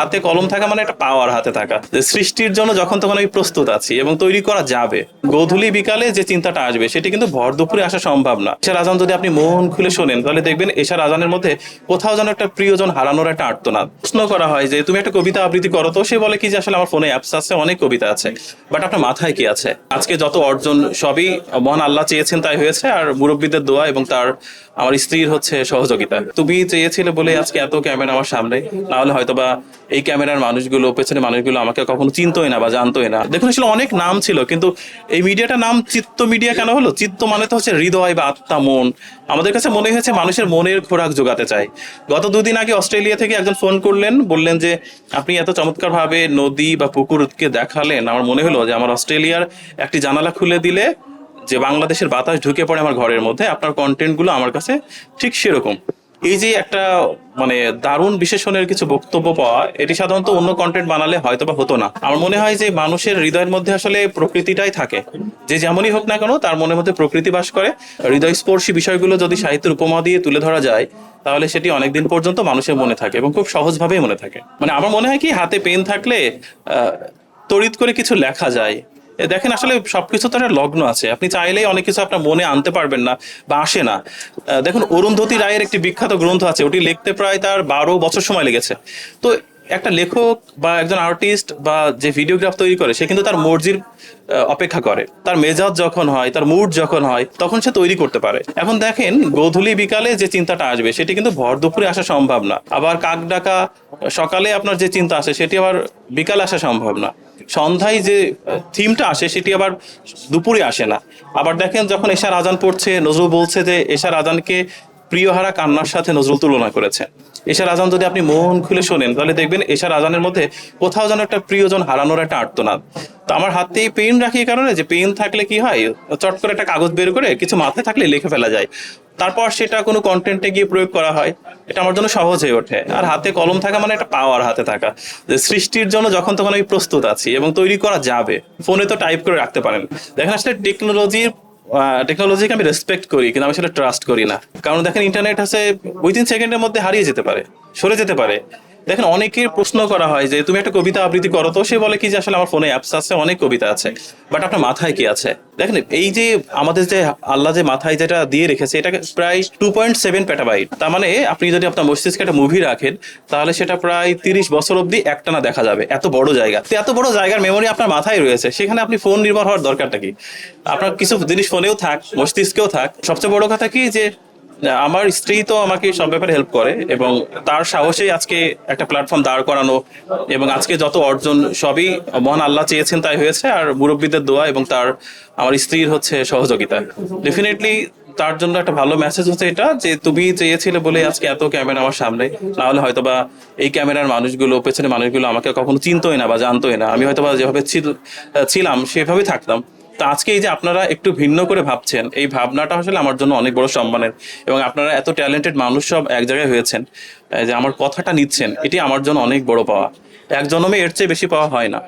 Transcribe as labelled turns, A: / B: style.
A: হাতে কলম থাকা মানে একটা পাওয়ার হাতে থাকা, যে সৃষ্টির জন্য যখন তখন আমি প্রস্তুত আছি এবং তৈরি করা যাবে। গোধূলি বিকালে যে চিন্তাটা আসবে সেটি কিন্তু ভর দুপুরে আসা সম্ভব না। এশার আজান যদি আপনি মন খুলে শোনেন তাহলে দেখবেন এশার আজানের মধ্যে কোথাও যেন একটা প্রিয়জন হারানোর একটা আর্তনাদ। প্রশ্ন করা হয় যে তুমি একটা কবিতা আবৃত্তি করো, তো সে বলে কি যে আসলে আমার ফোনে অ্যাপস আছে, অনেক কবিতা আছে, বাট আপনার মাথায় কি আছে? আজকে যত অর্জন সবই মহান আল্লাহ চেয়েছেন তাই হয়েছে, আর মুরব্বীদের দোয়া এবং আমার স্ত্রীর হচ্ছে সহযোগিতা। তুমি চেয়েছিলে বলে আজকে এত ক্যামেরা আমার সামনে, না হলে হয়তোবা এই ক্যামেরার মানুষগুলো, পেছনে মানুষগুলো আমাকে কখনো চিনতোই না বা জানতোই না। দেখুন আসলে অনেক নাম ছিল, কিন্তু এই মিডিয়াটার নাম চিত্ত মিডিয়া কেন হলো? চিত্ত মানে তো হচ্ছে হৃদয় বা আত্মা, মন। আমাদের কাছে মনে হয়েছে মানুষের মনের খোরাক যোগাতে চাই। গত দুদিন আগে অস্ট্রেলিয়া থেকে একজন ফোন করলেন, বললেন যে আপনি এত চমৎকার ভাবে নদী বা পুকুরকে দেখালেন, আমার মনে হলো যে আমার অস্ট্রেলিয়ার একটি জানালা খুলে দিলে যে বাংলাদেশের বাতাস ঢুকে পড়ে আমার ঘরের মধ্যে। আপনার কন্টেন্ট গুলো আমার কাছে ঠিক সেরকম। এই যে একটা মানে দারুণ বিশেষণের কিছু বক্তব্য পাওয়া, এটি সাধারণত অন্য কন্টেন্ট বানালে হয়তো বা হতো না। আমার মনে হয় যে মানুষের হৃদয়ের মধ্যে আসলে প্রকৃতিটাই থাকে, যে যেমনই হোক না কেন তার মনের মধ্যে প্রকৃতি বাস করে। হৃদয়স্পর্শী বিষয়গুলো যদি সাহিত্যের উপমা দিয়ে তুলে ধরা যায় তাহলে সেটি অনেকদিন পর্যন্ত মানুষের মনে থাকে এবং খুব সহজভাবেই মনে থাকে। মানে আমার মনে হয় কি, হাতে পেন থাকলে তড়িৎ করে কিছু লেখা যায়। দেখেন আসলে সবকিছু তো একটা লগ্ন আছে, আপনি চাইলেই অনেক কিছু আপনার মনে আনতে পারবেন না বা আসে না। দেখুন অরুন্ধতী রায়ের একটি বিখ্যাত গ্রন্থ আছে, ওটি লিখতে প্রায় তার 12 বছর সময় লেগেছে। তো একটা লেখক বা একজন আর্টিস্ট বা যে ভিডিওগ্রাফ তৈরি করে, সে কিন্তু তার মর্জির অপেক্ষা করে। তার মেজাজ যখন হয়, তার মুড যখন হয়, তখন সে তৈরি করতে পারে। এখন দেখেন গোধূলি বিকালে যে চিন্তাটা আসবে সেটি কিন্তু ভর দুপুরে আসা সম্ভব না। আবার কাক ডাকা সকালে আপনার যে চিন্তা আসে সেটি আবার বিকালে আসা সম্ভব না। সন্ধ্যায় যে থিমটা আসে সেটি আবার দুপুরে আসে না। আবার দেখেন যখন এশার আজান পড়ছে, নজরুল বলছে যে এশার আজানকে প্রিয়হারা কান্নার সাথে নজরুল তুলনা করেছে। এশার আজান যদি আপনি মন খুলে শোনেন তাহলে দেখবেন এশার আজানের মধ্যে কোথাও যেন একটা প্রিয়জন হারানোর একটা আর্তনাদ। তো আমার হাতে পেন রাখি এই কারণে যে পেন থাকলে কি হয়, চট করে একটা কাগজ বের করে কিছু মাথায় থাকলে লিখে ফেলা যায়, তারপর সেটা কোনো কন্টেন্টে গিয়ে প্রয়োগ করা হয়। এটা আমার জন্য সহজ হয়ে ওঠে। আর হাতে কলম থাকা মানে একটা পাওয়ার হাতে থাকা, যে সৃষ্টির জন্য যখন তখন আমি প্রস্তুত আছি এবং তৈরি করা যাবে। ফোনে তো টাইপ করে রাখতে পারেন। দেখেন আসলে টেকনোলজিকে আমি রেসপেক্ট করি, কিন্তু আমি সেটা ট্রাস্ট করি না। কারণ দেখেন ইন্টারনেট আছে, উইদিন সেকেন্ডের মধ্যে হারিয়ে যেতে পারে, সরে যেতে পারে। দেখেন অনেকের প্রশ্ন করা হয় যে তুমি একটা কবিতা আবৃত্তি করো, তো সে বলে কি যে আসলে আমার ফোনে অ্যাপস আছে, অনেক কবিতা আছে, বাট আপনার মাথায় কি আছে? দেখেন এই যে আমাদের যে আল্লাহ যে মাথায় যেটা দিয়ে রেখেছে, এটা প্রায় 2.7 পেটাবাইট। তার মানে আপনি যদি আপনার মস্তিষ্কে একটা মুভি রাখেন তাহলে সেটা প্রায় 30 বছর অব্দি একটানা দেখা যাবে। এত বড় জায়গা, তো এত বড় জায়গার মেমোরি আপনার মাথায় রয়েছে, সেখানে আপনি ফোন নির্ভর হওয়ার দরকারটা কি? আপনার কিছু জিনিস ফোনেও থাক, মস্তিষ্কেও থাক। সবচেয়ে বড় কথা কি যে আমার স্ত্রী তো আমাকে সব ব্যাপারে হেল্প করে এবং তার সাহসেই আজকে একটা প্ল্যাটফর্ম দাঁড় করানো, এবং আজকে যত অর্জন সবই মহান আল্লাহ চেয়েছেন তাই হয়েছে, আর মুরব্বীদের দোয়া এবং আমার স্ত্রীর হচ্ছে সহযোগিতা। ডেফিনেটলি তার জন্য একটা ভালো মেসেজ হচ্ছে এটা, যে তুমি চেয়েছিলে বলে আজকে এত ক্যামেরা আমার সামনে, না হলে হয়তোবা এই ক্যামেরার মানুষগুলো, পেছনে মানুষগুলো আমাকে কখনো চিনতোই না বা জানতোই না। আমি হয়তোবা যেভাবে ছিলাম সেভাবেই থাকতাম। তো আজকে এই যে আপনারা একটু ভিন্ন করে ভাবছেন, এই ভাবনাটা আসলে আমার জন্য অনেক বড় সম্মানের। এবং আপনারা এত ট্যালেন্টেড মানুষ সব এক জায়গায় হয়েছেন, যে আমার কথাটা নিচ্ছেন, এটি আমার জন্য অনেক বড় পাওয়া। এক জন্মে এর চেয়ে বেশি পাওয়া হয় না।